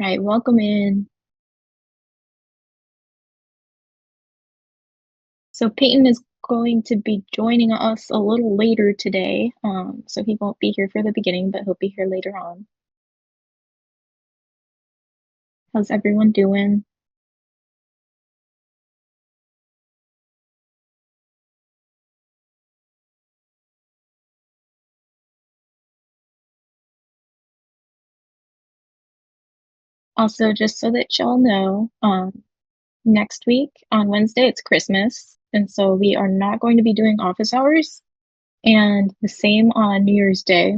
Right, welcome in. So Peyton is going to be joining us a little later today. So he won't be here for the beginning, but he'll be here later on. How's everyone doing? Also, just so that y'all know, next week on Wednesday it's Christmas, and so we are not going to be doing office hours, and the same on New Year's Day.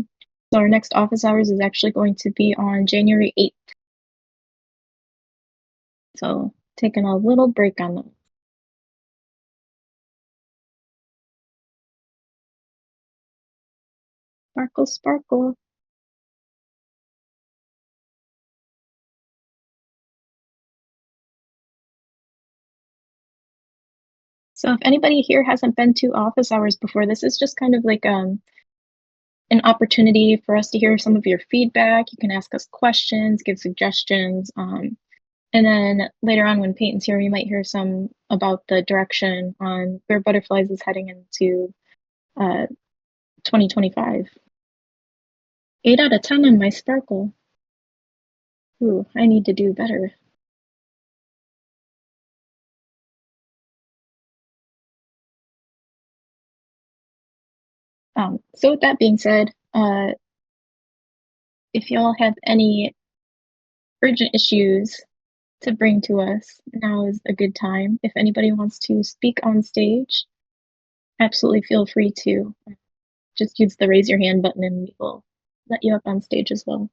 So our next office hours is actually going to be on January 8th. So taking a little break on them. Sparkle, sparkle. So if anybody here hasn't been to office hours before, this is just kind of like an opportunity for us to hear some of your feedback. You can ask us questions, give suggestions, and then later on when Peyton's here, you might hear some about the direction on where Butterflies is heading into 2025. 8 out of 10 on my Sparkle. Ooh, I need to do better. So with that being said, if y'all have any urgent issues to bring to us, now is a good time. If anybody wants to speak on stage, absolutely feel free to. Just use the raise your hand button and we will let you up on stage as well.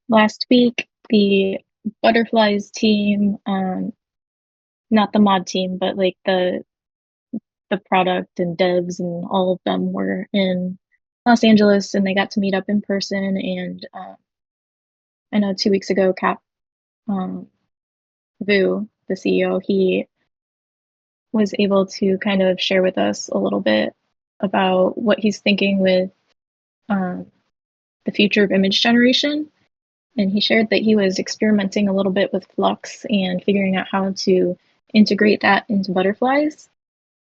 Last week, the Butterflies team, not the mod team, but like the product and devs and all of them were in Los Angeles and they got to meet up in person. And I know 2 weeks ago, Cap um, Vu, the CEO, he was able to kind of share with us a little bit about what he's thinking with um, the future of image generation. And he shared that he was experimenting a little bit with Flux and figuring out how to integrate that into Butterflies.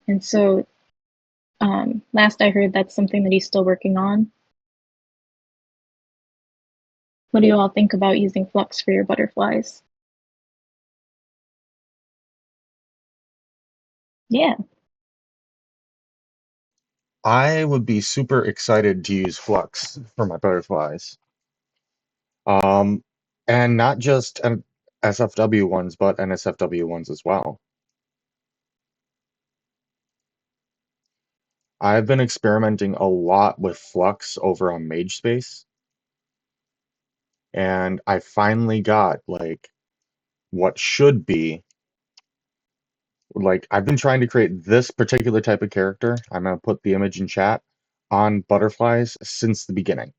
And so last I heard, that's something that he's still working on. What do you all think about using Flux for your Butterflies? Yeah, I would be super excited to use Flux for my butterflies. Um, and not just SFW ones, but NSFW ones as well. I've been experimenting a lot with Flux over on MageSpace, and I finally got like what should be like I've been trying to create this particular type of character. I'm gonna put the image in chat on butterflies since the beginning.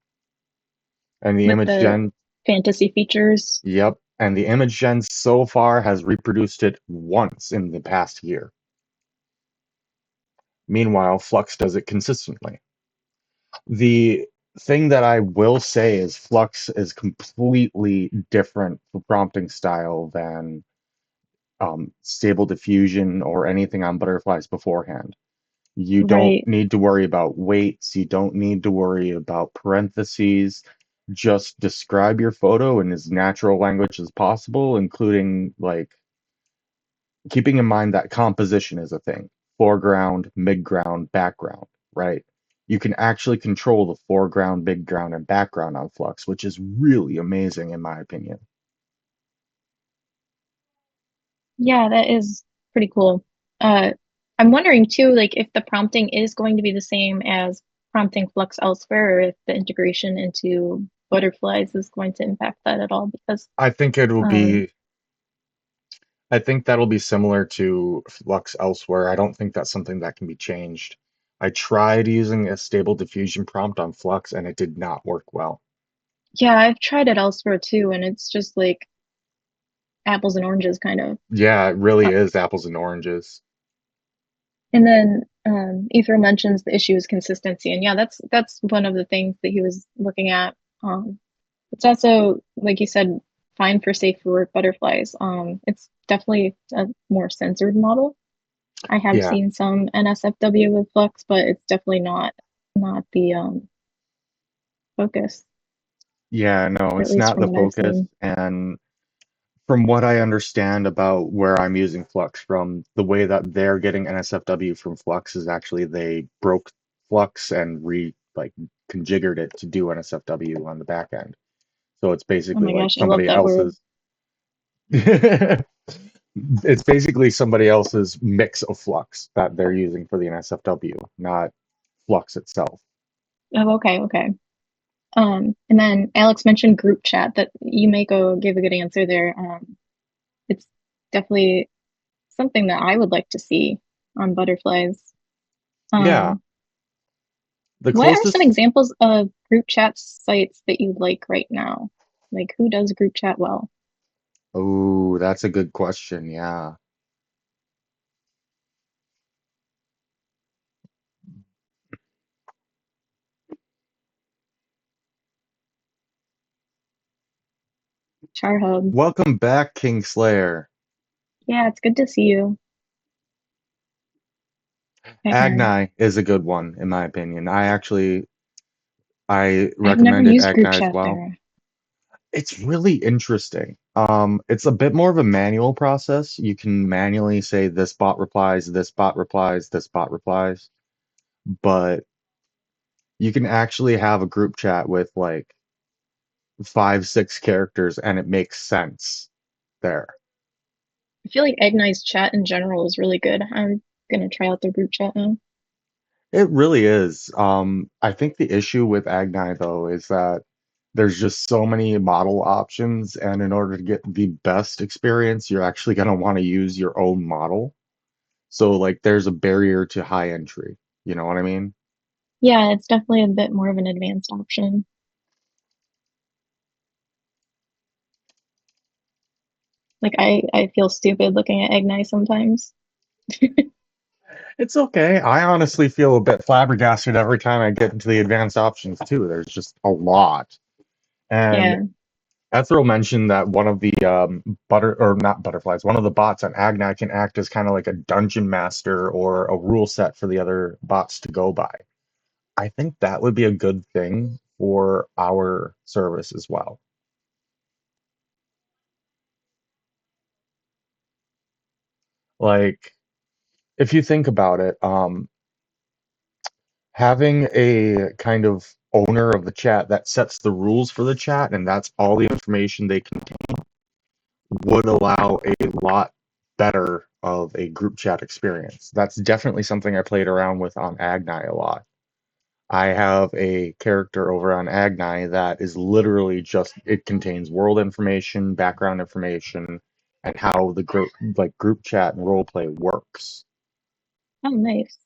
And the with image the gen fantasy features. Yep, and the image gen so far has reproduced it once in the past year. Meanwhile, Flux does it consistently. The thing that I will say is Flux is completely different for prompting style than Stable Diffusion or anything on Butterflies beforehand. You don't Right. need to worry about weights. You don't need to worry about parentheses. Just describe your photo in as natural language as possible, including like keeping in mind that composition is a thing. Foreground, midground, background, right? You can actually control the foreground, midground, and background on Flux, which is really amazing in my opinion. Yeah, that is pretty cool. Uh, I'm wondering too, like if the prompting is going to be the same as prompting Flux elsewhere, or if the integration into Butterflies is going to impact that at all. Because I think it'll um, be I think that'll be similar to Flux elsewhere. I don't think that's something that can be changed. I tried using a stable diffusion prompt on Flux and it did not work well. Yeah, I've tried it elsewhere too, and it's just like apples and oranges kind of. Yeah, it really Uh, is apples and oranges. and then Ether mentions the issue is consistency, and yeah, that's one of the things that he was looking at. It's also, like you said, fine for safe for work butterflies. It's definitely a more censored model. I have Yeah. seen some NSFW with Flux, but it's definitely not the focus, Yeah, no, at it's least not from the what I've focus. seen. And from what I understand about where I'm using Flux from, the way that they're getting NSFW from Flux is actually they broke Flux and configured it to do NSFW on the back end. So it's Oh basically my like gosh, I love somebody that word. else's it's basically somebody else's mix of Flux that they're using for the NSFW, not Flux itself. Oh, okay, okay. And then Alex mentioned group chat that you may go give a good answer there. It's definitely something that I would like to see on butterflies. Yeah, Um, the what are some closest. examples of group chat sites that you like right now? Like who does group chat well? Oh, that's a good question. Yeah. Char Hub. Welcome back, Kingslayer. Yeah, it's good to see you, Agni. Agni is a good one, in my opinion. I I've never recommended used group Agni as chat well. there. It's really interesting. It's a bit more of a manual process. You can manually say this bot replies, this bot replies, this bot replies, but you can actually have a group chat with like five, six characters and it makes sense there. I feel like Agni's chat in general is really good. I'm gonna try out their group chat now. It really is. I think the issue with Agni though is that there's just so many model options, and in order to get the best experience, you're actually going to want to use your own model. So like there's a barrier to high entry. You know what I mean? Yeah, it's definitely a bit more of an advanced option. Like I feel stupid looking at Agni sometimes. It's okay. I honestly feel a bit flabbergasted every time I get into the advanced options too. There's just a lot. And Yeah. Ethereal mentioned that one of the butter or not butterflies, one of the bots on Agni can act as kind of like a dungeon master or a rule set for the other bots to go by. I think that would be a good thing for our service as well. Like, if you think about it, having a kind of owner of the chat that sets the rules for the chat and that's all the information they contain would allow a lot better of a group chat experience. That's definitely something I played around with on Agni a lot. I have a character over on Agni that is literally just it contains world information, background information, and how the group chat and role play works. Oh, nice.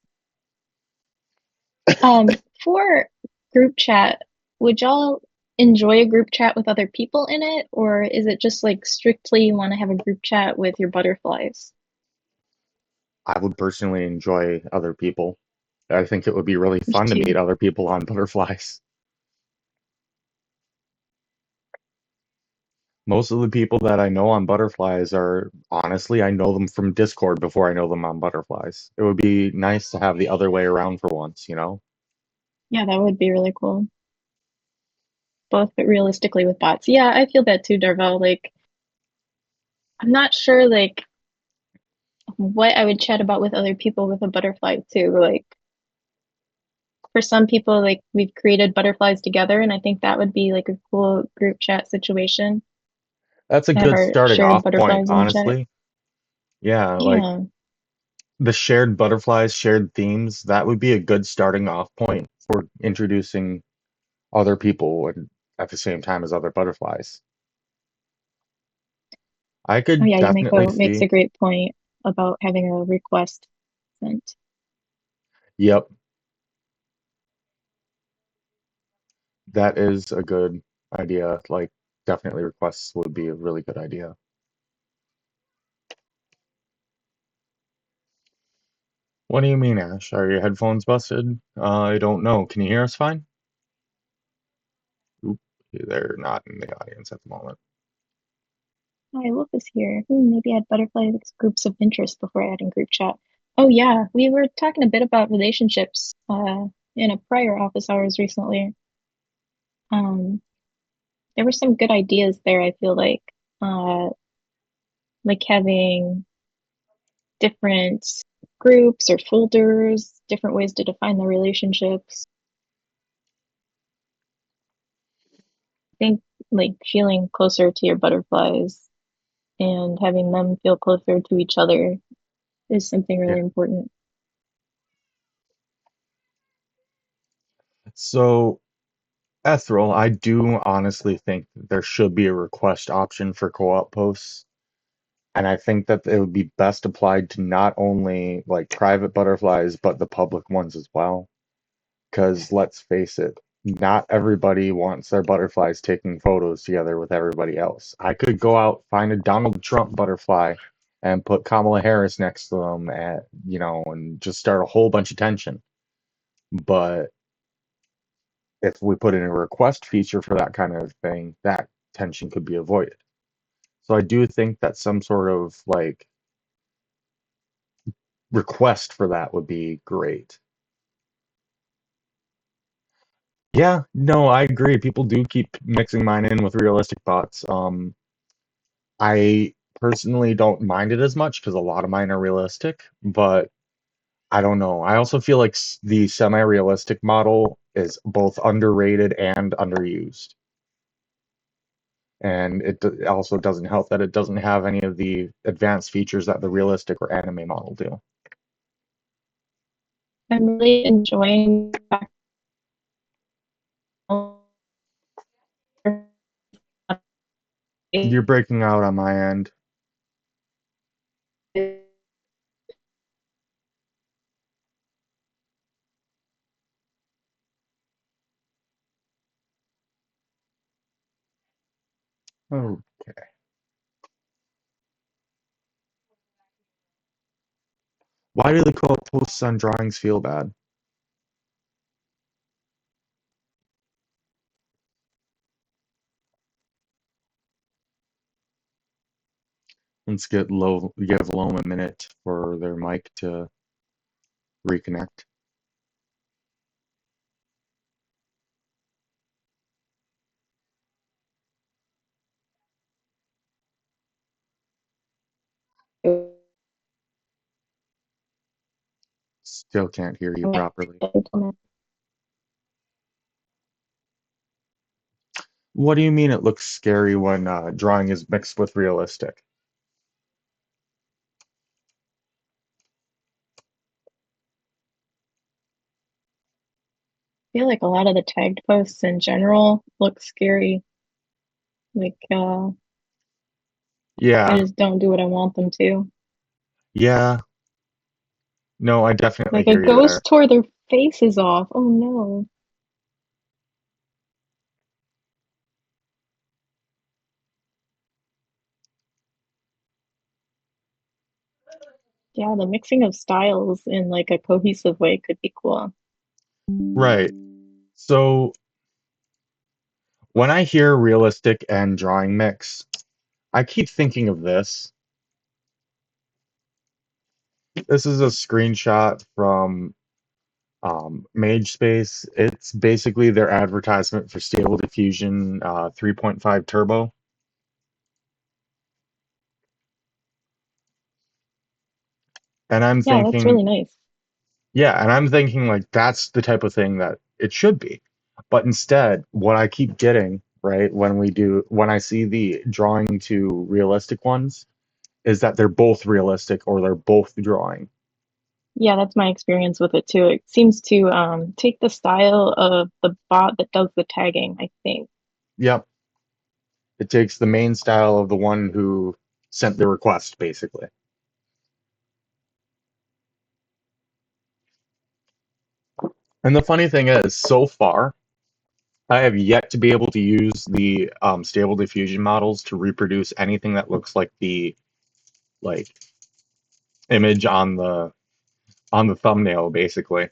For group chat, would y'all enjoy a group chat with other people in it, or is it just like strictly you want to have a group chat with your butterflies? I would personally enjoy other people. I think it would be really Me fun to meet too. other people on butterflies. Most of the people that I know on butterflies are honestly, I know them from Discord before I know them on butterflies. It would be nice to have the other way around for once, you know? Yeah, that would be really cool. Both, but realistically with bots. Yeah, I feel that too, Darvel. Like, I'm not sure like what I would chat about with other people with a butterfly too. Like for some people, like we've created butterflies together, and I think that would be like a cool group chat situation That's a to have good our starting shared off point, butterflies in the chat. honestly. Yeah, like Yeah. the shared butterflies, shared themes, that would be a good starting off point for introducing other people and at the same time as other butterflies. I Oh could yeah, definitely Yumiko makes see. a great point about having a request sent. Yep. That is a good idea. Like, definitely requests would be a really good idea. What do you mean, Ash? Are your headphones busted? I don't know. Can you hear us fine? Oop, they're not in the audience at the moment. Hi, Wolf is here. Maybe add butterfly groups of interest before adding group chat. Oh yeah, we were talking a bit about relationships in a prior office hours recently. Um, there were some good ideas there, I feel like having different groups or folders, different ways to define the relationships. I think like feeling closer to your butterflies and having them feel closer to each other is something Yeah. really important. So, Ethereal, I do honestly think there should be a request option for co-op posts. And I think that it would be best applied to not only like private butterflies, but the public ones as well. Because let's face it, not everybody wants their butterflies taking photos together with everybody else. I could go out, find a Donald Trump butterfly, and put Kamala Harris next to them, and just start a whole bunch of tension. But if we put in a request feature for that kind of thing, that tension could be avoided. So I do think that some sort of like request for that would be great. Yeah, no, I agree. People do keep mixing mine in with realistic bots. I personally don't mind it as much because a lot of mine are realistic, but I don't know. I also feel like the semi-realistic model is both underrated and underused. And also doesn't help that it doesn't have any of the advanced features that the realistic or anime model do. I'm really enjoying You're breaking out on my end. Oh, why do the co-op posts on drawings feel bad? Let's give Loam a minute for their mic to reconnect. Still can't hear you properly. What do you mean it looks scary when drawing is mixed with realistic? Feel like a lot of the tagged posts in general look scary. Like they Yeah, just don't do what I want them to. yeah. No, I definitely Like a hear you there. ghost tore their faces off. Oh no. Yeah, the mixing of styles in like a cohesive way could be cool. Right. So when I hear realistic and drawing mix, I keep thinking of this. This is a screenshot from MageSpace. It's basically their advertisement for Stable Diffusion 3.5 Turbo. And I'm Yeah, that's thinking, really nice. yeah, and I'm thinking like that's the type of thing that it should be. But instead, what I keep getting, right, when I see the drawing to realistic ones, is that they're both realistic or they're both drawing. Yeah, that's my experience with it too. It seems to take the style of the bot that does the tagging, I think. Yep. It takes the main style of the one who sent the request, basically. And the funny thing is, so far, I have yet to be able to use the stable diffusion models to reproduce anything that looks like the like image on the thumbnail, basically.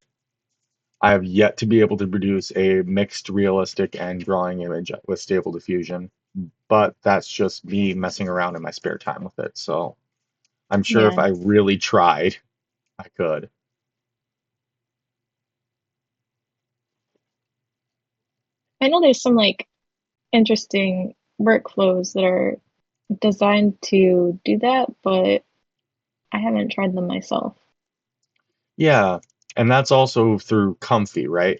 I have yet to be able to produce a mixed realistic and drawing image with stable diffusion, but that's just me messing around in my spare time with it. So I'm sure if Yeah. I really tried, I could. I know there's some like interesting workflows that are designed to do that, but I haven't tried them myself. Yeah, and that's also through Comfy, right?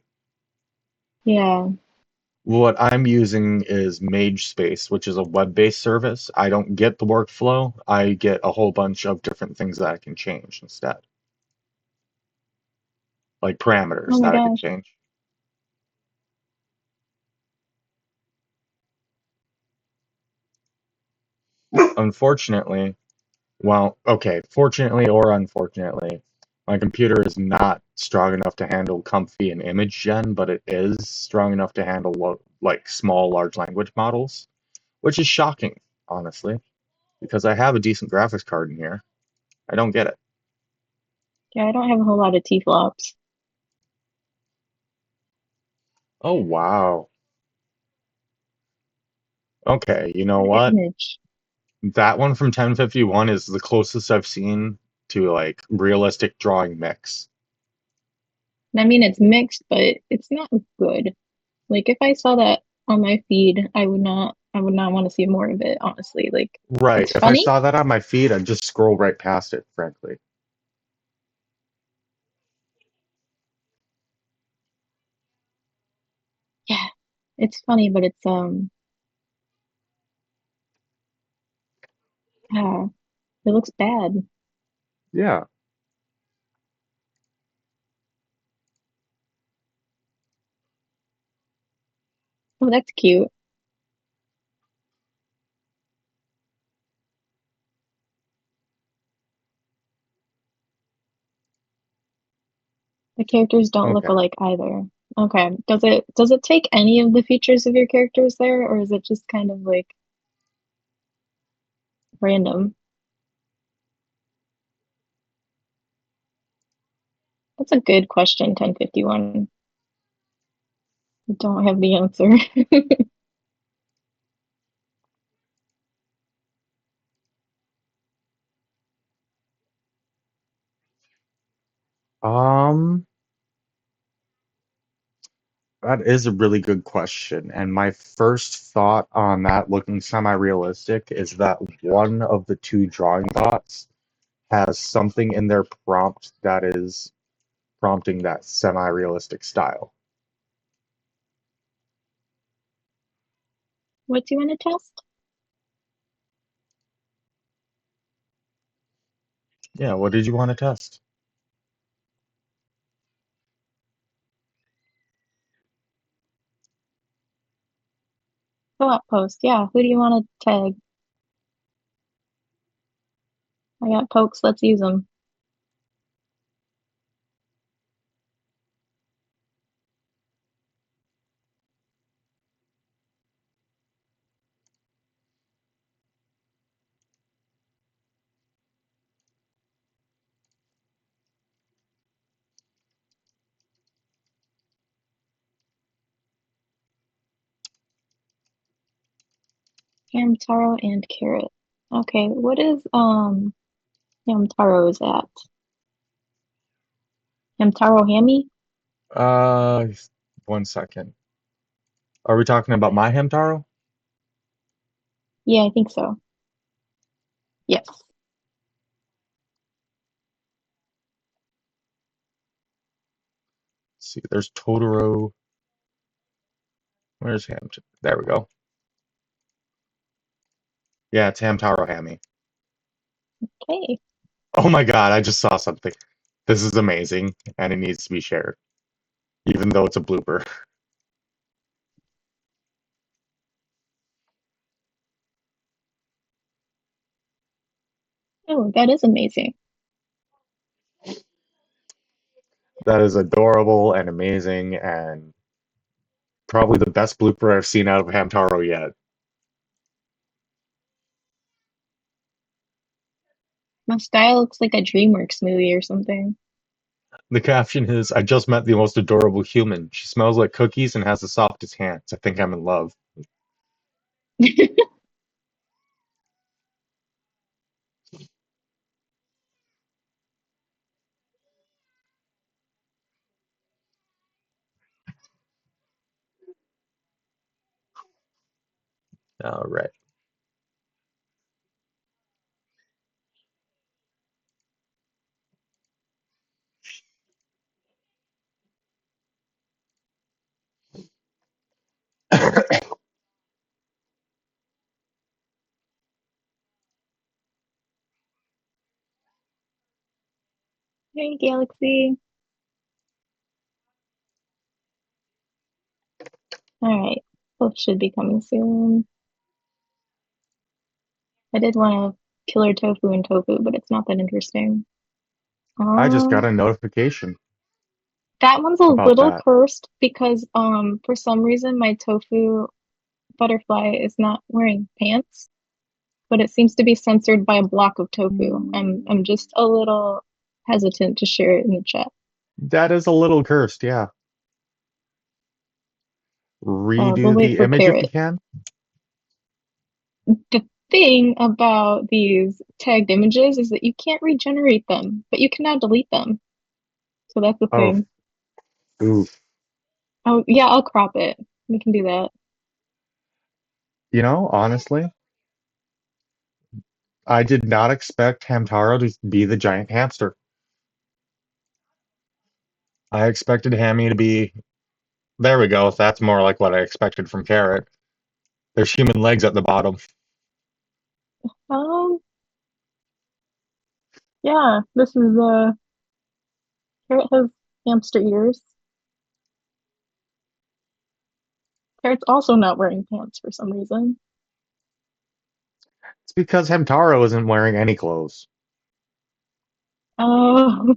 Yeah. What I'm using is MageSpace, which is a web-based service. I don't get the workflow. I get a whole bunch of different things that I can change instead, like Oh parameters my that I can gosh. change. Unfortunately, well, okay, fortunately or unfortunately, my computer is not strong enough to handle Comfy and image gen, but it is strong enough to handle like small large language models, which is shocking, honestly, because I have a decent graphics card in here. I don't get it. Yeah, I don't have a whole lot of T-flops. Oh, wow. Okay, you know What an what? image. That one from 1051 is the closest I've seen to like realistic drawing mix. I mean, it's mixed, but it's not good. Like if I saw that on my feed, I would not want to see more of it, honestly. Like Right. it's If I funny. saw that on my feed, I'd just scroll right past it, frankly. Yeah. It's funny, but yeah, it looks bad. Yeah. Oh, that's cute. The characters don't look Okay. alike either. Okay. Does it take any of the features of your characters there, or is it just kind of like random? That's a good question, 1051. I don't have the answer. Um, that is a really good question. And my first thought on that looking semi-realistic is that one of the two drawing dots has something in their prompt that is prompting that semi-realistic style. What do you want to test? Yeah, what did you want to test? Co-op post. Yeah. Who do you want to tag? I got pokes. Let's use them. Ham taro and carrot. Okay. What is ham taro is at? Ham taro hammy? Uh, 1 second. Are we talking about my Hamtaro? Yeah, I think so. Yes. Let's see, there's Totoro. Where's Ham? There we go. Yeah, it's Hamtaro Hammy. Okay. Oh my God, I just saw something. This is amazing, and it needs to be shared, even though it's a blooper. Oh, that is amazing. That is adorable and amazing, and Probably the best blooper I've seen out of Hamtaro yet. My style looks like a DreamWorks movie or something. The caption is, I just met the most adorable human. She smells like cookies and has the softest hands. I think I'm in love. All right. Hey, Galaxy. All right. Both should be coming soon. I did want to killer tofu and tofu, but it's not that interesting. I just got Um, a notification that one's a about little that. cursed because for some reason my tofu butterfly is not wearing pants, but it seems to be censored by a block of tofu. I'm just a little hesitant to share it in the chat. That is a little cursed, yeah. We'll Redo wait the for image if you carrot. can. The thing about these tagged images is that you can't regenerate them, but you can now delete them. So that's the Oh, thing. oof. Oh, yeah, I'll crop it. We can do that. Honestly, I did not expect Hamtaro to be the giant hamster. I expected Hammy to be. There we go. That's more like what I expected from Carrot. There's human legs at the bottom. Um, yeah, this is Carrot has hamster ears. Carrot's also not wearing pants for some reason. It's because Hamtaro isn't wearing any clothes. Oh,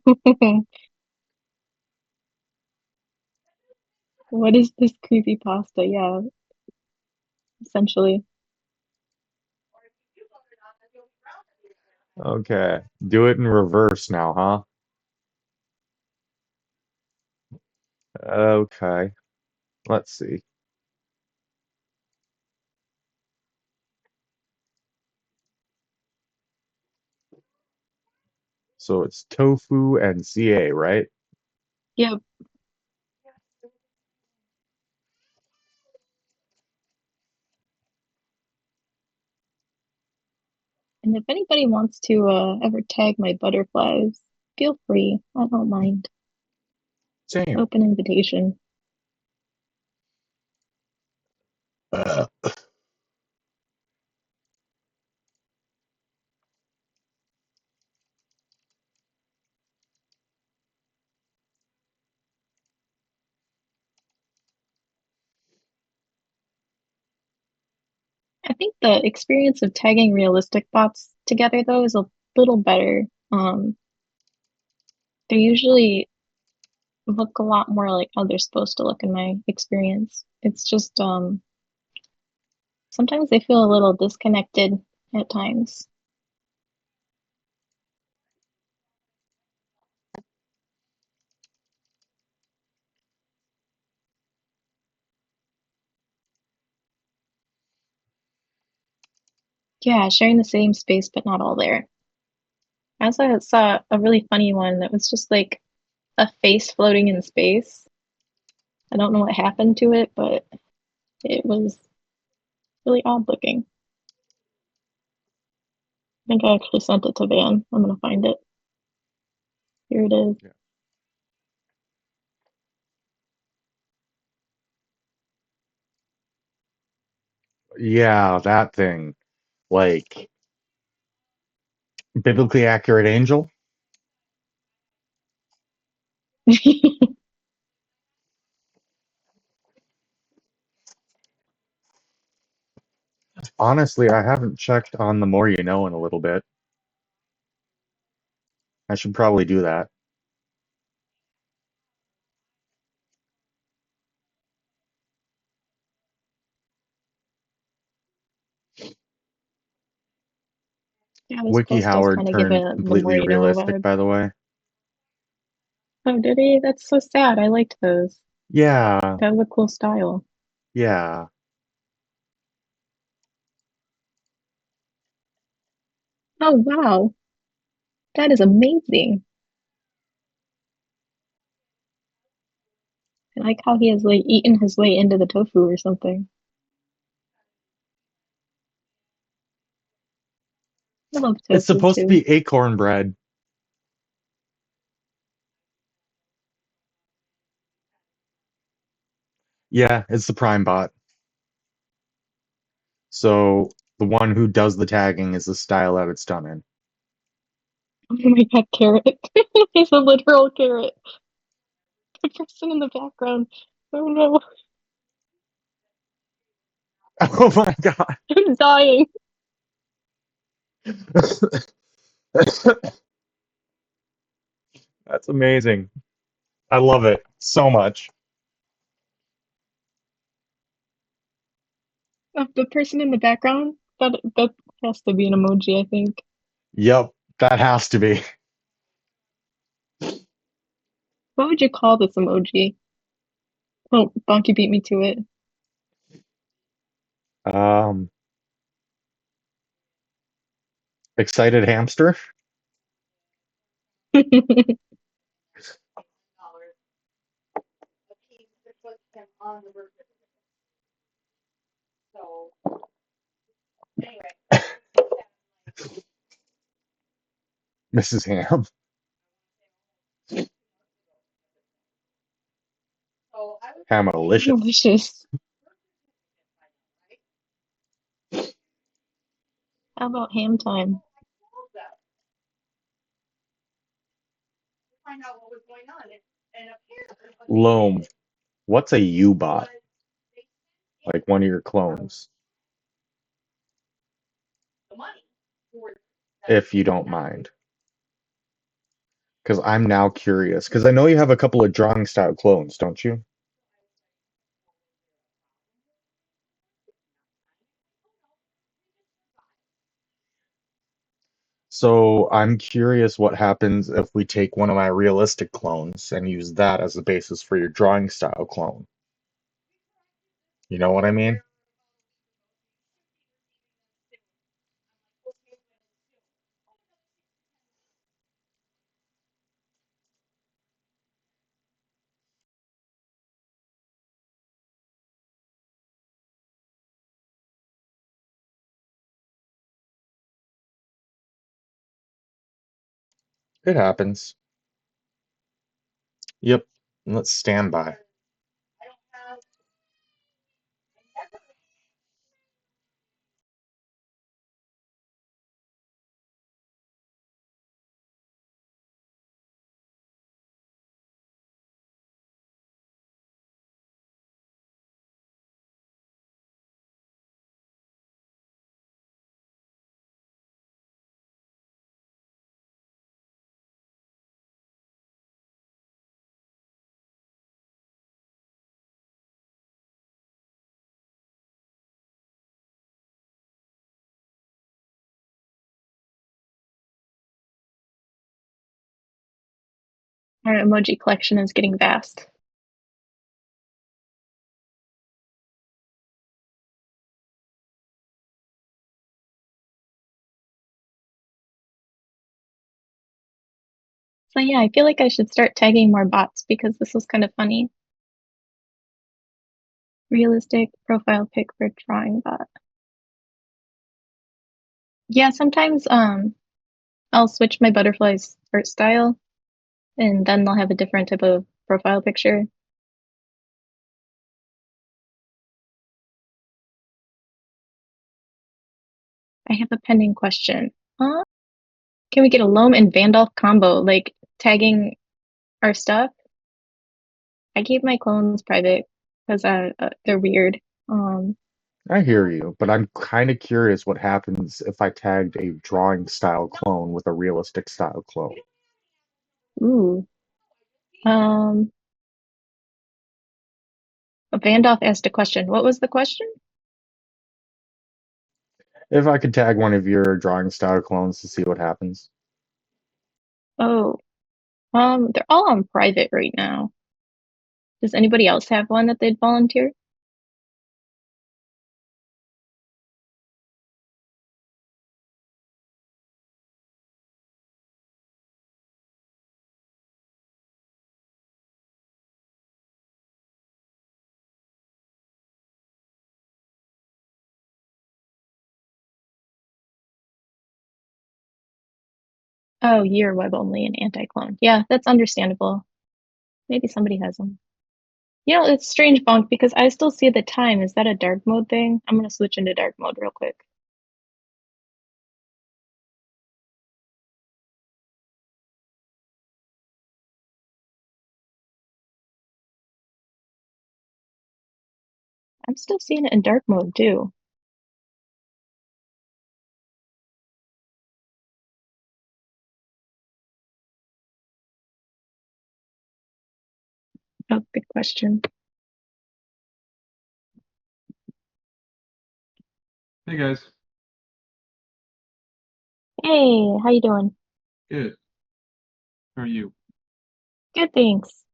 what is this creepy pasta? Yeah, essentially. Okay. Do it in reverse now, huh? Okay. Let's see. So it's Tofu and CA, right? Yeah, and if anybody wants to ever tag my butterflies, feel free. I don't mind. Same. Open invitation. Uh, I think the experience of tagging realistic bots together though is a little better. They usually look a lot more like how they're supposed to look in my experience. It's just sometimes they feel a little disconnected at times. Yeah, sharing the same space but not all there. I also saw a really funny one that was just like a face floating in space. I don't know what happened to it, but it was really odd looking. I think I actually sent it to Van. I'm gonna find it. Here it is. yeah, that thing. Like, biblically accurate angel. Honestly, I haven't checked on the more you know in a little bit. I should probably do that. Yeah, this Wiki post does Howard kind of give turned a the completely Moreno realistic, vibe. by the way. Oh, did he? That's so sad. I liked those. Yeah, That was a cool style. yeah. Oh, wow. That is amazing. I like how he has like eaten his way into the tofu or something. I love It's tofu supposed to too. be acorn bread. Yeah, it's the Prime bot. So the one who does the tagging is the style that it's done in. Oh my God, carrot. He's a literal carrot. The person in the background. Oh no, Oh my God. I'm dying. That's amazing. I love it so much. The person in the background, that has to be an emoji, I think. Yep, that has to be. What would you call this emoji? Oh, Bonky beat me to it. Um, excited hamster? Mrs. Ham. Hamalicious. Delicious. How about ham time? Loam. What's a U-bot? Like one of your clones, if you don't mind. Because I'm now curious. Because I know you have a couple of drawing style clones, don't you? So I'm curious what happens if we take one of my realistic clones and use that as the basis for your drawing style clone. You know what I mean? It happens. Yep. Let's stand by. Our emoji collection is getting vast. So yeah, I feel like I should start tagging more bots because this was kind of funny. Realistic profile pic for drawing bot. Yeah, sometimes I'll switch my butterfly's art style and then they'll have a different type of profile picture. I have a pending question. Can we get a Loam and Vandal combo, like tagging our stuff? I keep my clones private because they're weird. Um, I hear you, but I'm kind of curious what happens if I tagged a drawing style clone with a realistic style clone. ooh. Um, Vandolph asked a question. What was the question? if I could tag one of your drawing style clones to see what happens. Oh, they're all on private right now. Does anybody else have one that they'd volunteer? Oh, year web only and anti-clone. Yeah, that's understandable. Maybe somebody has them. You know, it's strange, Bonk, because I still see the time. Is that a dark mode thing? I'm gonna switch into dark mode real quick. I'm still seeing it in dark mode too. Oh, good question. Hey guys, Hey, how you doing? good. How are you? Good, thanks.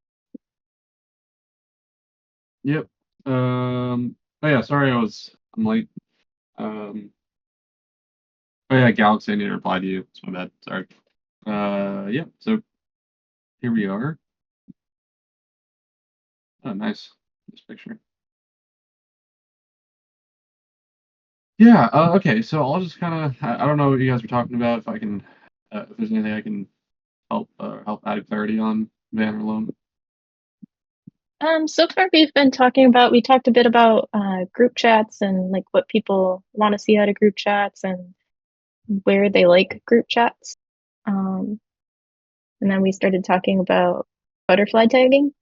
Yep. Oh yeah, sorry I'm late. Oh yeah, Galaxy, I need to reply to you. It's my bad. Sorry. Yeah. So here we are. Oh, nice. This picture. Yeah. Okay. So I'll just kind of. I don't know what you guys were talking about. If I can, if there's anything I can help add clarity on Van or Loam. So far we talked a bit about group chats and like what people want to see out of group chats and where they like group chats. Um, and then we started talking about butterfly tagging.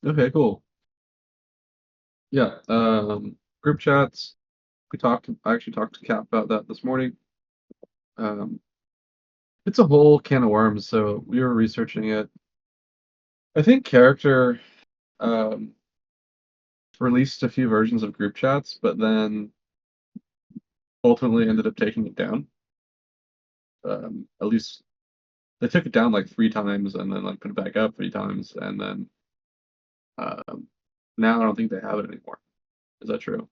Okay. Cool. Yeah. Group chats. We talked. I actually talked to Kat about that this morning. Um, it's a whole can of worms. So we were researching it. I think Character um, released a few versions of group chats, but then ultimately ended up taking it down. At least they took it down like 3 times and then like put it back up 3 times, and then um, now I don't think they have it anymore. Is that true?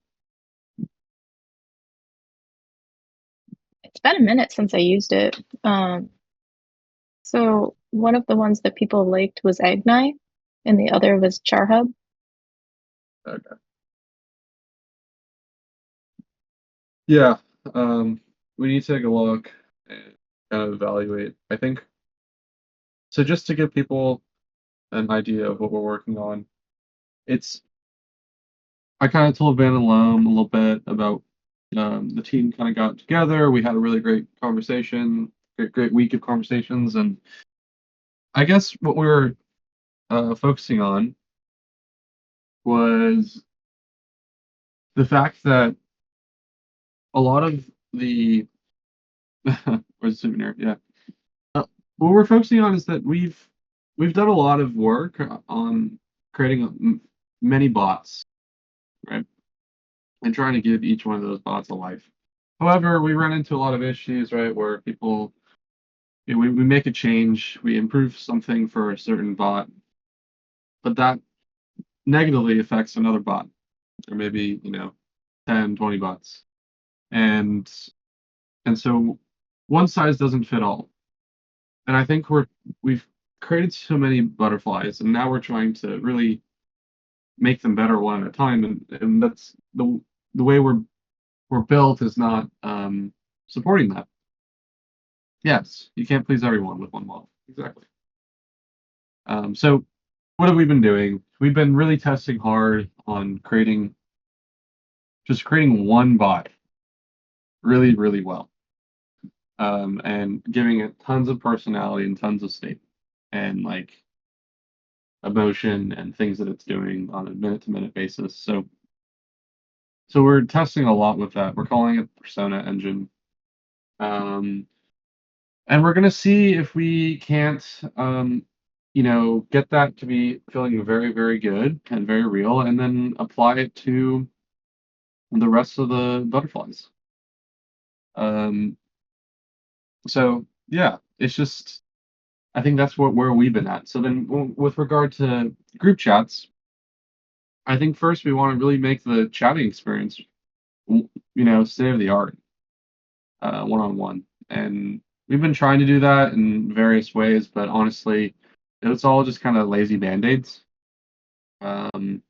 It's been a minute since I used it. So one of the ones that people liked was Agni, and the other was Charhub. Okay. Yeah. Um, we need to take a look and kind of evaluate. I think so. Just to give people an idea of what we're working on, it's I kind of told Van and Loam a little bit about the team kind of got together. We had a really great conversation, great week of conversations, and I guess what we were focusing on was the fact that a lot of the where's the souvenir? Yeah, what we're focusing on is that we've done a lot of work on creating many bots, right, and trying to give each one of those bots a life. However, we run into a lot of issues, right, where people we make a change, we improve something for a certain bot, but that negatively affects another bot, or maybe 10, 20 bots, and so one size doesn't fit all. And I think we've created so many butterflies, and now we're trying to really make them better one at a time, and that's the way we're built is not supporting that. Yes, you can't please everyone with one model. Exactly. So what have we been doing? We've been really testing hard on creating one bot really, really well, and giving it tons of personality and tons of state and like emotion and things that it's doing on a minute-to-minute basis. So we're testing a lot with that. We're calling it Persona Engine, um, and we're gonna see if we can't, get that to be feeling very, very good and very real, and then apply it to the rest of the butterflies. Um, so yeah, it's just I think that's where we've been at. So then, with regard to group chats, I think first we want to really make the chatting experience, state of the art, one on one, and we've been trying to do that in various ways, but honestly, it's all just kind of lazy band-aids. Um,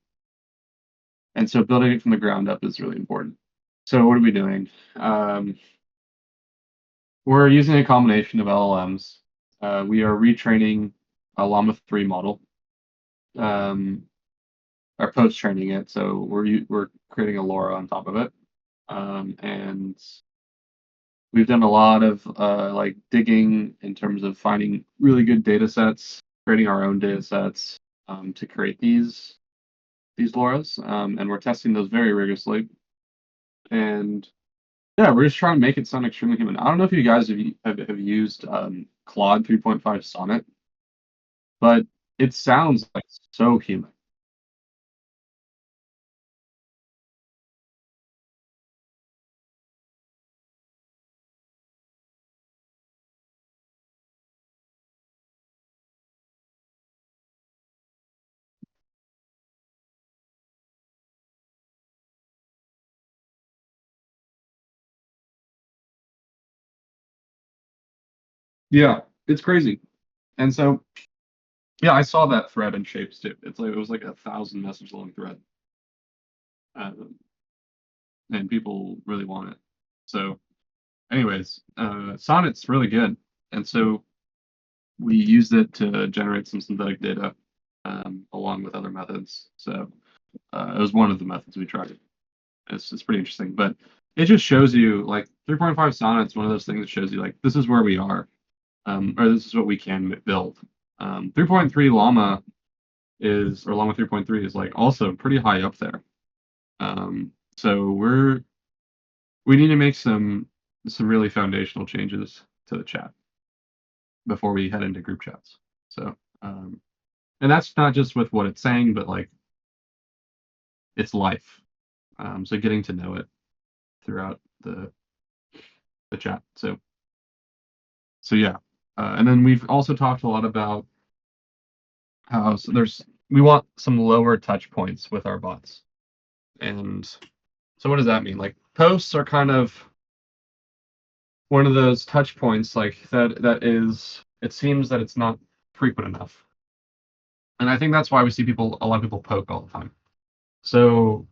and so building it from the ground up is really important. So what are we doing? Um, we're using a combination of LLMs. We are retraining a Llama 3 model, or post-training it. So we're creating a LoRa on top of it, and we've done a lot of like digging in terms of finding really good data sets, creating our own data sets to create these LoRa's, and we're testing those very rigorously. And yeah, we're just trying to make it sound extremely human. I don't know if you guys have used Claude 3.5 Sonnet, but it sounds like so human. Yeah, it's crazy. And so yeah, I saw that thread in Shapes too. It's like it was like 1,000 message long thread, um, and people really want it. So, anyways, Sonnet's really good, and so we used it to generate some synthetic data along with other methods. So it was one of the methods we tried. It's pretty interesting, but it just shows you like 3.5 Sonnet's one of those things that shows you like this is where we are, or this is what we can build. 3.3 Llama or Llama 3.3 is like also pretty high up there. So we need to make some really foundational changes to the chat before we head into group chats. So and that's not just with what it's saying, but like its life. So getting to know it throughout the chat. So yeah, and then we've also talked a lot about how we want some lower touch points with our bots, and so what does that mean? Like posts are kind of one of those touch points like that is it seems that it's not frequent enough, and I think that's why we see a lot of people poke all the time. So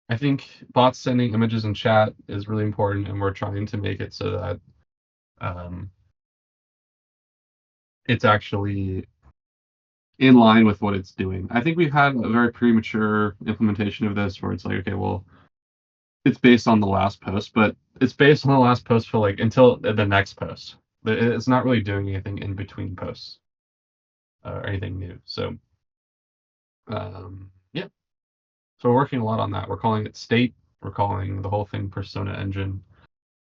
I think bots sending images in chat is really important, and we're trying to make it so that um, it's actually in line with what it's doing. I think we've had a very premature implementation of this where it's like, okay, well, it's based on the last post, but it's based on the last post for like until the next post. It's not really doing anything in between posts or anything new. So, yeah. So we're working a lot on that. We're calling it state. We're calling the whole thing persona engine.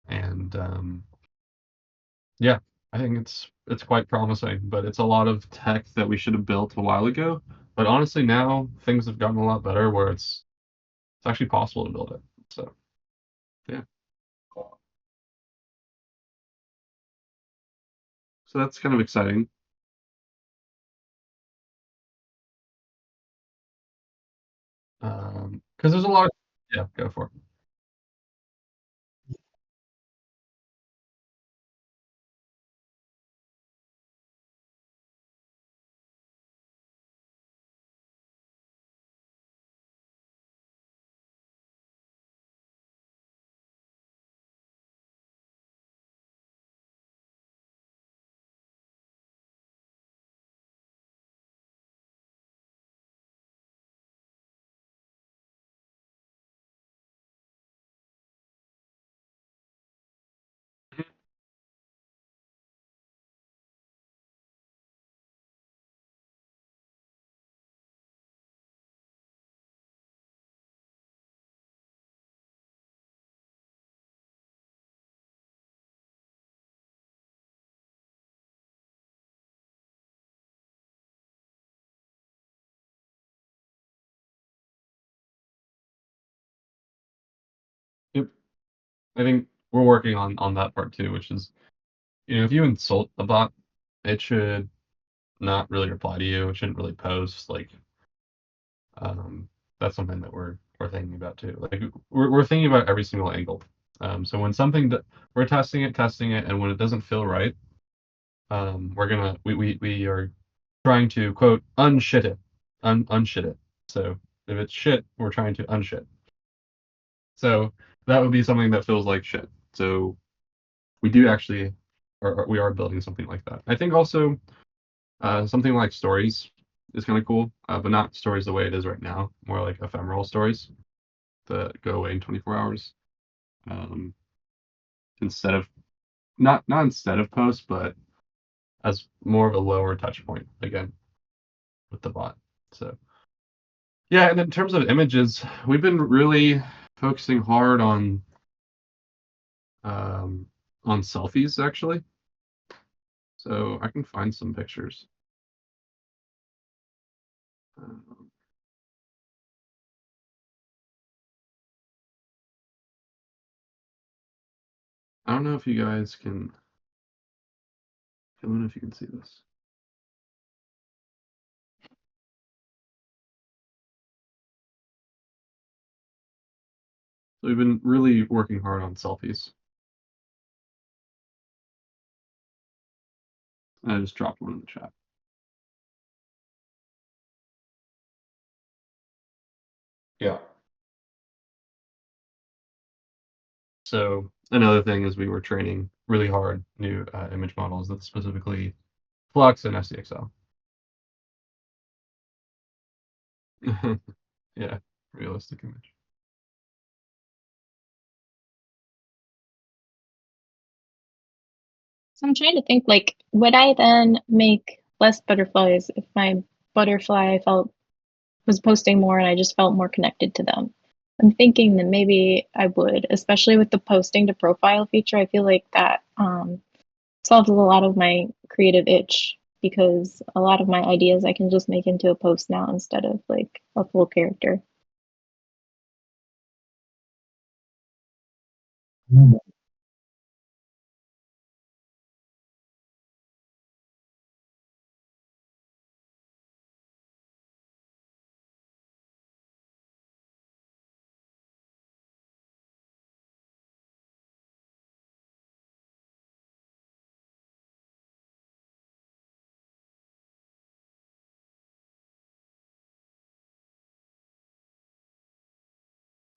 And yeah, I think it's quite promising, but it's a lot of tech that we should have built a while ago. But honestly, now things have gotten a lot better where it's actually possible to build it. So yeah, so that's kind of exciting. Because there's a lot of yeah, go for it. I think we're working on that part too, which is, if you insult the bot, it should not really reply to you. It shouldn't really post. Like, um, that's something that we're thinking about too. Like, we're thinking about every single angle. So when we're testing it, and when it doesn't feel right, we are trying to quote unshit it, unshit it. So if it's shit, we're trying to unshit. So that would be something that feels like shit. So we do actually, or we are building something like that. I think also something like stories is kind of cool, but not stories the way it is right now. More like ephemeral stories that go away in 24 hours. Um, instead of not instead of posts, but as more of a lower touch point again with the bot. So yeah, and in terms of images, we've been really focusing hard um, on selfies actually. So I can find some pictures. Um, I don't know if you guys can. I don't know if you can see this. So we've been really working hard on selfies. I just dropped one in the chat. Yeah. So another thing is we were training really hard new image models that specifically Flux and SDXL. Yeah, realistic image. So I'm trying to think, like, would I then make less butterflies if my butterfly I felt was posting more and I just felt more connected to them? I'm thinking that maybe I would, especially with the posting to profile feature. I feel like that solves a lot of my creative itch because a lot of my ideas I can just make into a post now instead of like a full character.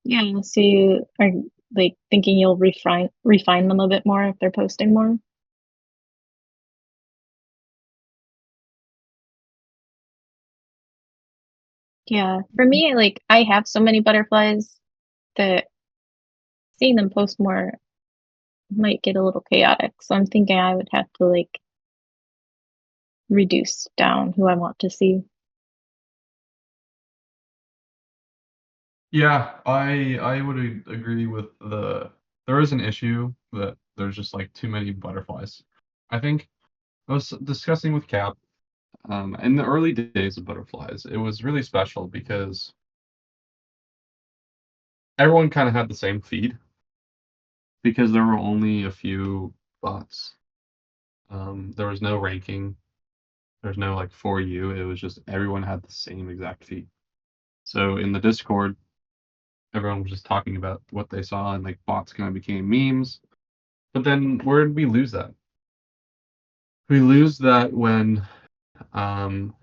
Yeah, so you are like thinking you'll refine them a bit more if they're posting more. Yeah, for me, like I have so many butterflies that seeing them post more might get a little chaotic. So I'm thinking I would have to like reduce down who I want to see. Yeah, I would agree with there is an issue that there's just like too many butterflies. I think I was discussing with Cap in the early days of butterflies, it was really special because everyone kind of had the same feed because there were only a few bots. There was no ranking. There's no like for you. It was just everyone had the same exact feed. So in the Discord, everyone was just talking about what they saw, and like bots kind of became memes. But then where did we lose that? We lose that when um,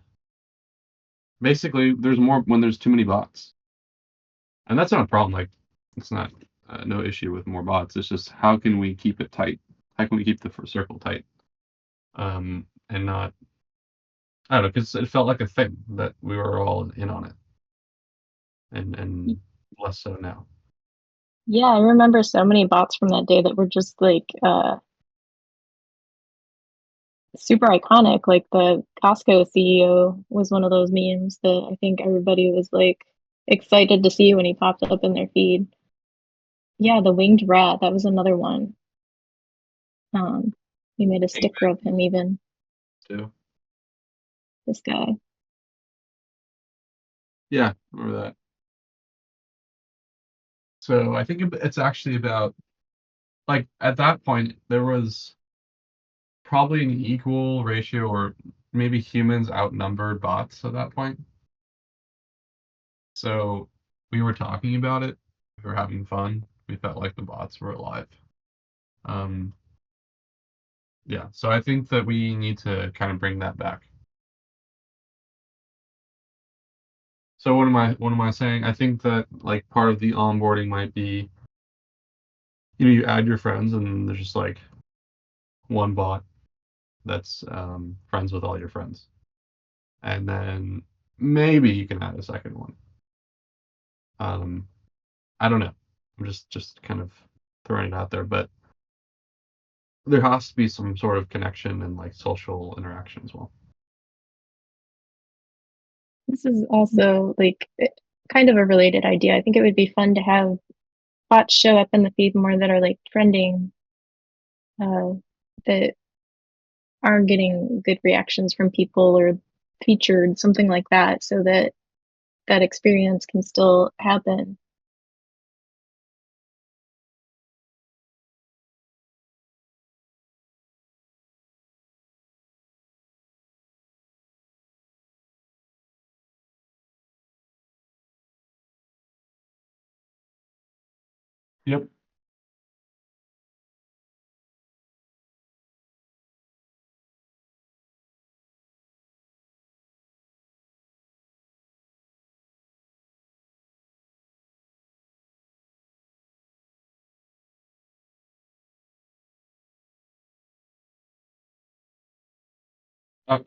basically there's more when there's too many bots, and that's not a problem. Like it's not no issue with more bots. It's just how can we keep it tight? How can we keep the circle tight? And not I don't know because it felt like a thing that we were all in on it, and less so now. Yeah, I remember so many bots from that day that were just like super iconic. Like the Costco CEO was one of those memes that I think everybody was like excited to see when he popped up in their feed. Yeah, the winged rat, that was another one. We made a sticker of him even, Too. this guy. Yeah, remember that. So I think it's actually about like at that point there was probably an equal ratio, or maybe humans outnumbered bots at that point. So we were talking about it. We were having fun. We felt like the bots were alive. Um, yeah. So I think that we need to kind of bring that back. So what am I saying? I think that like part of the onboarding might be, you add your friends and there's just like one bot that's friends with all your friends, and then maybe you can add a second one. Um, I don't know. I'm just kind of throwing it out there, but there has to be some sort of connection and like social interaction as well. This is also like kind of a related idea. I think it would be fun to have bots show up in the feed more that are like trending, uh, that are getting good reactions from people or featured, something like that, so that that experience can still happen. Yep.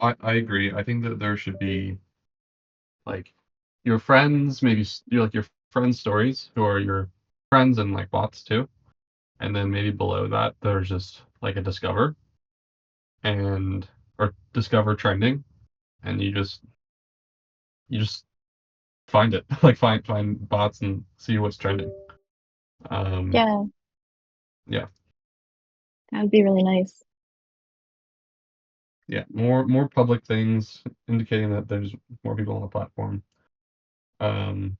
I agree. I think that there should be like your friends, maybe you're like your friends' stories, who are your friends and like bots too. And then maybe below that, there's just like a discover and or discover trending, and you just find it, like find bots and see what's trending. Um, Yeah, yeah, that would be really nice. yeah, more public things indicating that there's more people on the platform. Um,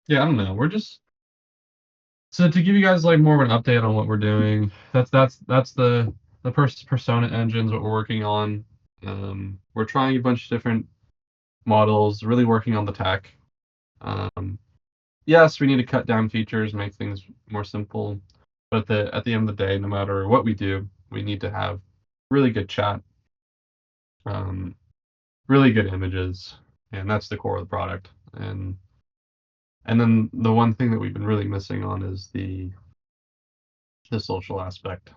yeah, I don't know. We're just So to give you guys like more of an update on what we're doing, that's the persona engines what we're working on. We're trying a bunch of different models, really working on the tech. Um, yes, we need to cut down features, make things more simple, but at the end of the day, no matter what we do, we need to have really good chat, um, really good images, and that's the core of the product. And then the one thing that we've been really missing on is the social aspect.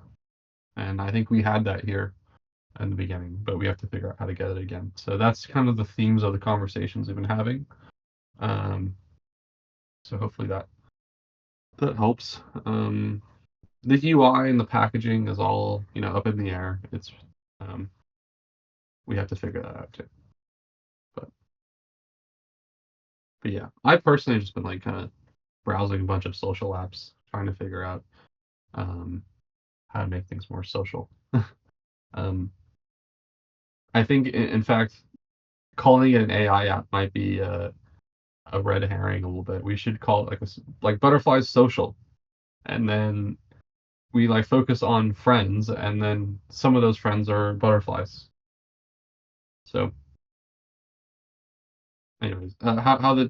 And I think we had that here in the beginning, but we have to figure out how to get it again. So that's kind of the themes of the conversations we've been having. Um, so hopefully that helps. The UI and the packaging is all up in the air. It's um, we have to figure that out too. But but yeah, I personally have just been like kind of browsing a bunch of social apps, trying to figure out um, how to make things more social. um, I think in fact calling it an AI app might be a red herring a little bit. We should call it like Butterflies Social, and then we like focus on friends, and then some of those friends are butterflies. So, anyways, how the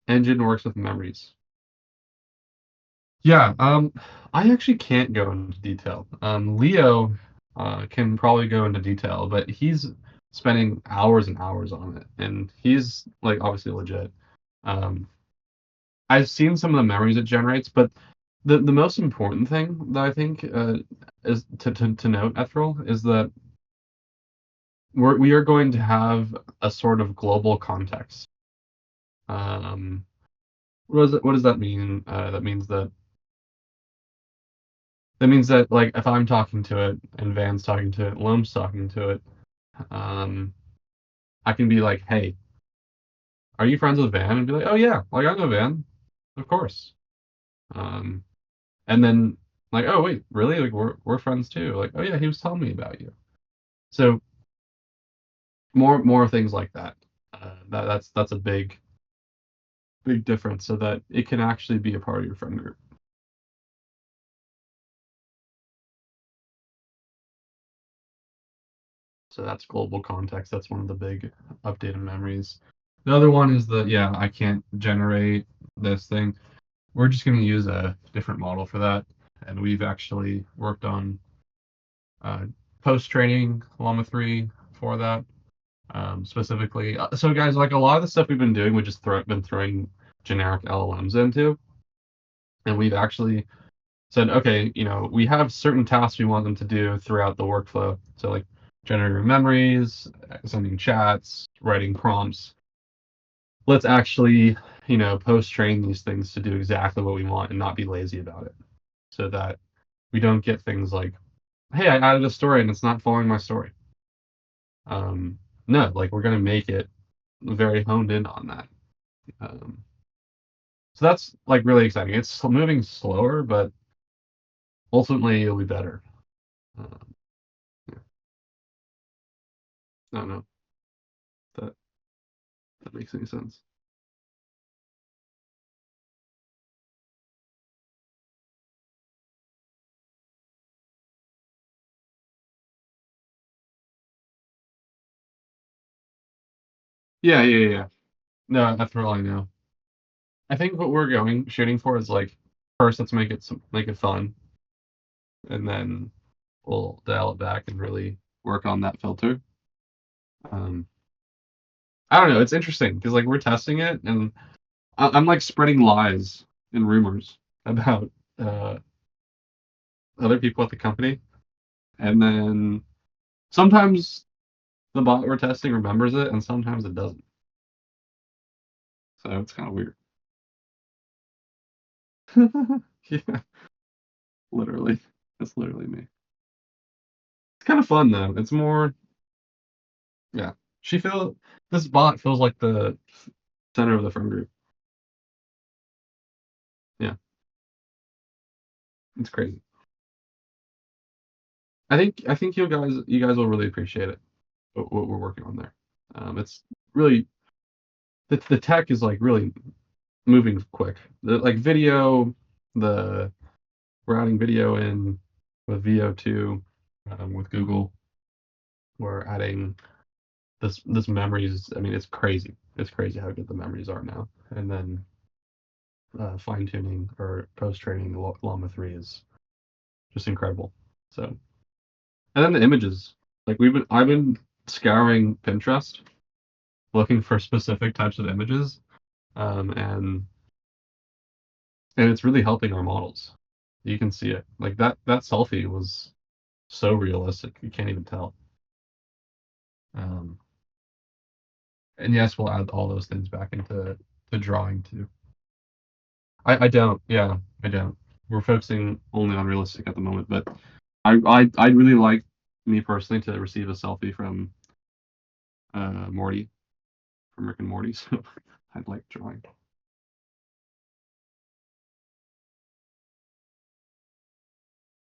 engine works with memories. Yeah, I actually can't go into detail. Leo can probably go into detail, but he's spending hours and hours on it, and he's like obviously legit. Um, I've seen some of the memories it generates, but the most important thing that I think is to note, Ethereal, is that we are going to have a sort of global context. Um, what does that mean? That means that like if I'm talking to it and Van's talking to it, Loam's talking to it, um, I can be like, hey, are you friends with Van? And be like, oh yeah, like I know Van, of course. Um, and then like, oh wait, really? Like we're friends too. Like, oh yeah, he was telling me about you. So more things like that. That's a big difference, so that it can actually be a part of your friend group. So that's global context. That's one of the big updated memories. The other one is I can't generate this thing. We're just going to use a different model for that. And we've actually worked on post-training Llama 3 for that specifically. So guys, like a lot of the stuff we've been doing, we've just been throwing generic LLMs into. And we've actually said, okay, we have certain tasks we want them to do throughout the workflow. So like generating memories, sending chats, writing prompts. Let's actually, post-train these things to do exactly what we want and not be lazy about it. So that we don't get things like, hey, I added a story and it's not following my story. No, like we're going to make it very honed in on that. So that's like really exciting. It's moving slower, but ultimately it'll be better. Yeah. I don't know if that makes any sense. Yeah. No, that's all I know. I think what we're shooting for is like first let's make it fun, and then we'll dial it back and really work on that filter. I don't know. It's interesting because like we're testing it, and I'm like spreading lies and rumors about uh, other people at the company, and then sometimes the bot we're testing remembers it, and sometimes it doesn't. So it's kind of weird. Yeah, literally. That's literally me. It's kind of fun though. It's more, yeah. This bot feels like the center of the friend group. Yeah, it's crazy. I think you guys will really appreciate it. What we're working on there. It's really the tech is like really moving quick. The like video, the we're adding video in with VO2 with Google. We're adding this memories. I mean, it's crazy. It's crazy how good the memories are now. And then fine tuning or post training Llama 3 is just incredible. So, and then the images. Like I've been scouring Pinterest looking for specific types of images, and it's really helping our models. You can see it. Like that selfie was so realistic. You can't even tell. Um, and yes, we'll add all those things back into the drawing too. I don't. Yeah, I don't. We're focusing only on realistic at the moment, but I'd really like me personally to receive a selfie from Morty from Rick and Morty. So I'd like drawing.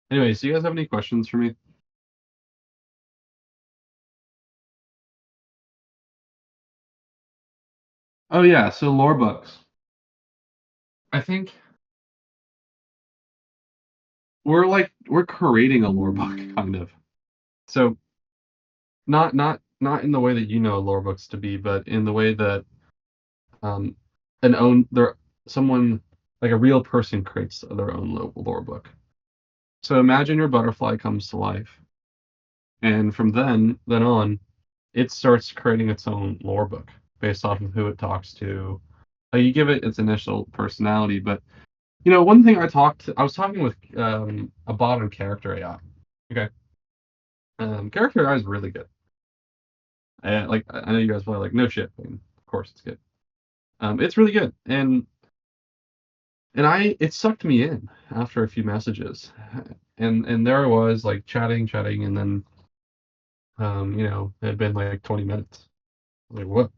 Anyways, do you guys have any questions for me? Oh yeah, so lore books. I think we're creating a lore book kind of. So not in the way that lore books to be, but in the way that um an own there someone like a real person creates their own lore book. So imagine your butterfly comes to life, and from then on, it starts creating its own lore book based off of who it talks to. You give it its initial personality, but one thing I was talking with a bot on character AI. Okay, character AI is really good. Like I know you guys probably like no shit. I mean, of course it's good. It's really good, and it sucked me in after a few messages, and there I was like chatting, and then it had been like 20 minutes. Like what?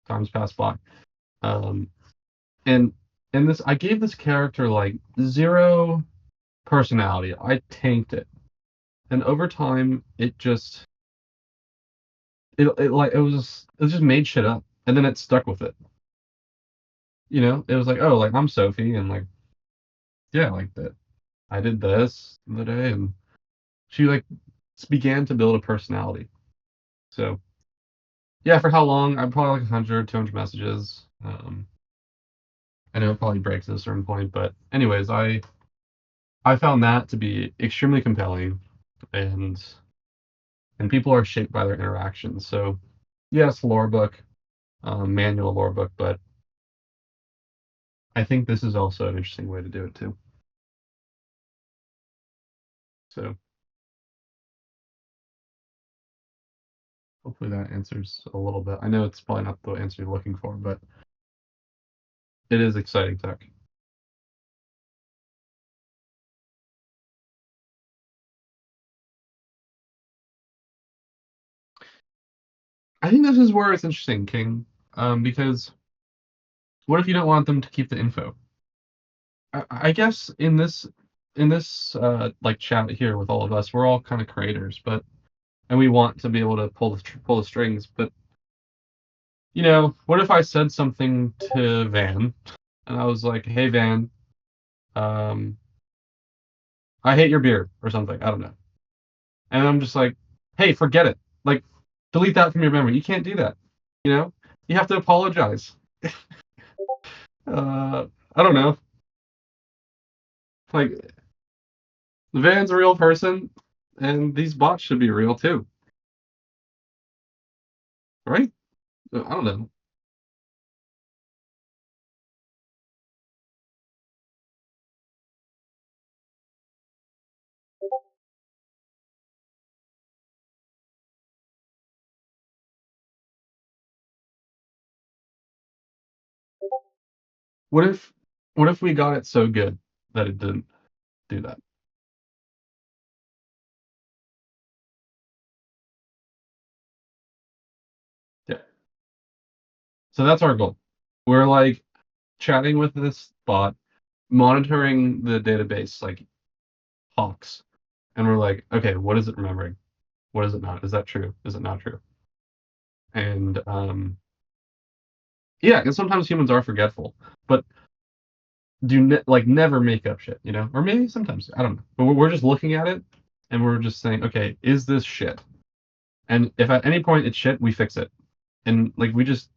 Time's passed by. Um, and this I gave this character like zero personality. I tanked it, and over time it just made shit up, and then it stuck with it. It was like, oh, like I'm Sophie, and like yeah, like that. I did this the other day, and she like began to build a personality. So yeah, for how long? I'm probably like 100, 200 messages. I know it probably breaks at a certain point, but anyways, I found that to be extremely compelling, and people are shaped by their interactions. So yes, lore book, manual lore book, but I think this is also an interesting way to do it too. So hopefully that answers a little bit. I know it's probably not the answer you're looking for, but it is exciting tech. I think this is where it's interesting, King, because what if you don't want them to keep the info? I guess in this like chat here with all of us, we're all kind of creators, but and we want to be able to pull the strings. But what if I said something to Van, and I was like, "Hey Van, um, I hate your beer," or something. I don't know, and I'm just like, "Hey, forget it. Like, delete that from your memory. You can't do that. You know, you have to apologize." I don't know. Like, Van's a real person, and these bots should be real too, right? I don't know. What if we got it so good that it didn't do that? Yeah. So that's our goal. We're like chatting with this bot, monitoring the database like hawks, and we're like, okay, what is it remembering? What is it not? Is that true? Is it not true? And yeah, and sometimes humans are forgetful, but like never make up shit, or maybe sometimes I don't know. But we're just looking at it, and we're just saying, okay, is this shit? And if at any point it's shit, we fix it, and like we just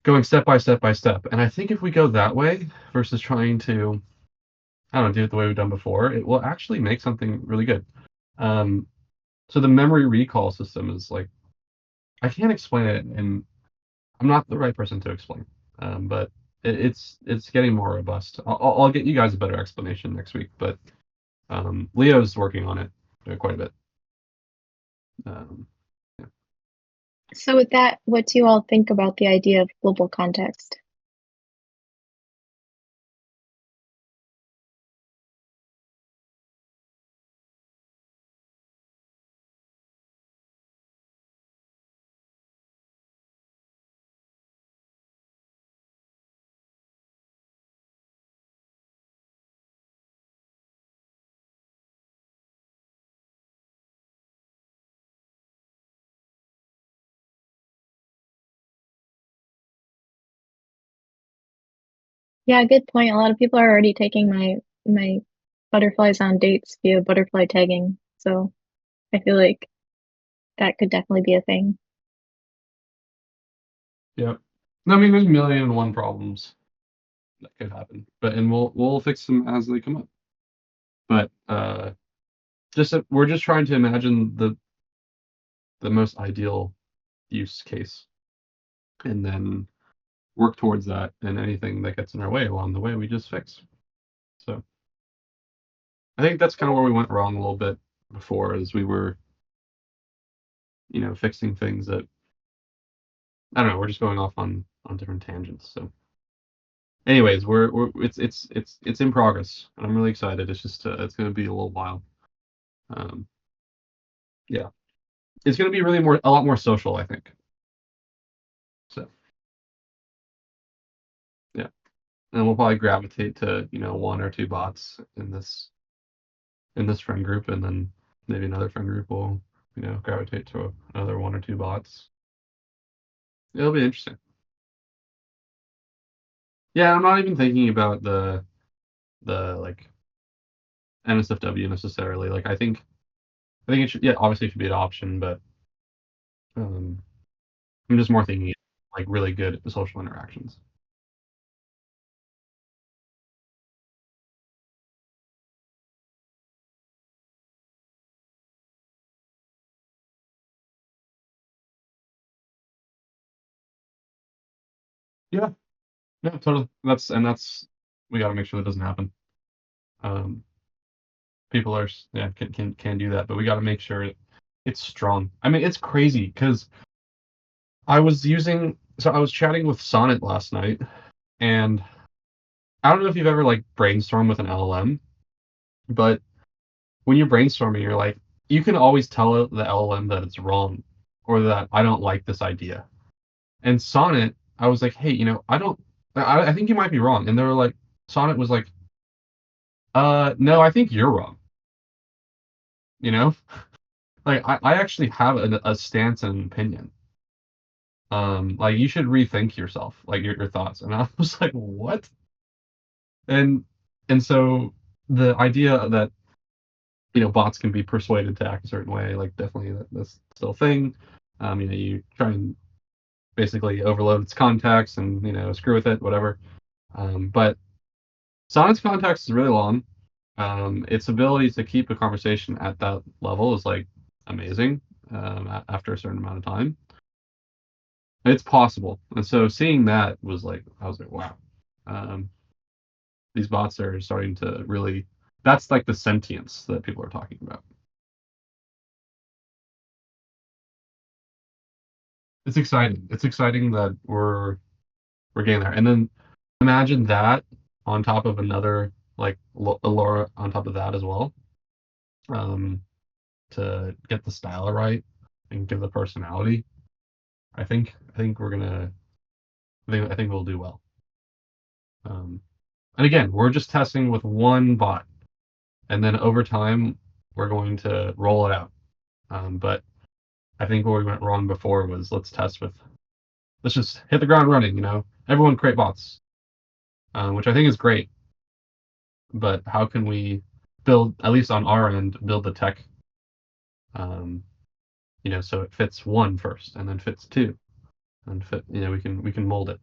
going step by step by step. And I think if we go that way versus trying to, I don't know, do it the way we've done before, it will actually make something really good. Um, so the memory recall system is like, I can't explain it, and I'm not the right person to explain. But it's getting more robust. I'll get you guys a better explanation next week, but Leo's working on it quite a bit. Um, yeah. So with that, what do you all think about the idea of global context? Yeah, good point. A lot of people are already taking my butterflies on dates via butterfly tagging. So I feel like that could definitely be a thing. Yeah. I mean, there's a million and one problems that could happen, and we'll fix them as they come up. But we're just trying to imagine the most ideal use case, and then work towards that. And anything that gets in our way along the way, we just fix. So I think that's kind of where we went wrong a little bit before, as we were, fixing things that I don't know. We're just going off on different tangents. So, anyways, we're it's in progress, and I'm really excited. It's just it's going to be a little while. Um, yeah, it's going to be a lot more social, I think. So yeah, and we'll probably gravitate to one or two bots in this friend group, and then maybe another friend group will gravitate to another one or two bots. It'll be interesting. Yeah, I'm not even thinking about the like NSFW necessarily. Like I think it should, yeah, obviously it should be an option, but I'm just more thinking like really good social interactions. Yeah, yeah, totally. That's we got to make sure that doesn't happen. Um, People are yeah can do that, but we got to make sure it's strong. I mean, it's crazy because I was chatting with Sonnet last night, and I don't know if you've ever like brainstormed with an LLM, but when you're brainstorming, you're like you can always tell the LLM that it's wrong or that I don't like this idea. And Sonnet, I was like, hey, I don't, I think you might be wrong. And they were like, Sonnet was like, no, I think you're wrong. You know, like I actually have a stance and an opinion. Like you should rethink yourself, like your thoughts. And I was like, what? And so the idea that bots can be persuaded to act a certain way, like definitely that's still a thing. You try and basically overload its context and screw with it, whatever. But Sonnet's context is really long. Its ability to keep a conversation at that level is like amazing after a certain amount of time. It's possible, and so seeing that was like I was like, wow, um, these bots are starting to really. That's like the sentience that people are talking about. It's exciting. It's exciting that we're getting there, and then imagine that on top of another like Laura on top of that as well. Um, to get the style right and give the personality. I think we're gonna. I think we'll do well. Um, and again, we're just testing with one bot, and then over time we're going to roll it out. But I think where we went wrong before was let's just hit the ground running. Everyone create bots, which I think is great. But how can we build, at least on our end, build the tech, um, so it fits one first, and then fits two, and fit. We can mold it.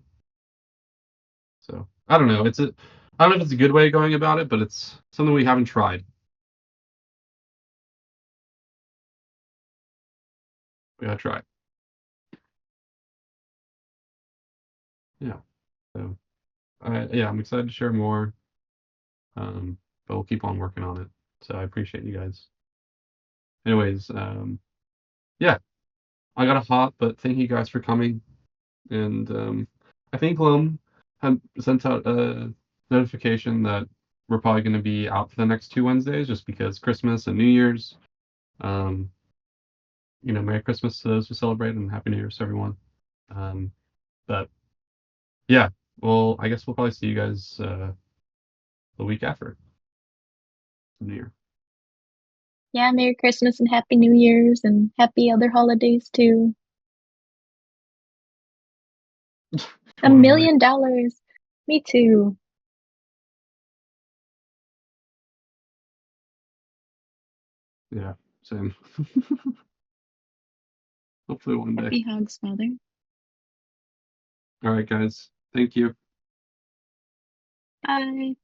So I don't know. I don't know if it's a good way of going about it, but it's something we haven't tried. We gotta try. Yeah. So yeah, I'm excited to share more. Um, but we'll keep on working on it. So I appreciate you guys. Anyways, yeah, I got a hop, but thank you guys for coming. And I think Loam had sent out a notification that we're probably going to be out for the next 2 Wednesdays, just because Christmas and New Year's. Um, Merry Christmas to those who celebrate, and Happy New Year's to everyone. Um, but yeah, well, I guess we'll probably see you guys the week after New Year. Yeah, Merry Christmas and Happy New Year's and happy other holidays too. $1 million. Me too. Yeah, same. Hopefully one day. Happy Hogs, Father. All right, guys. Thank you. Bye.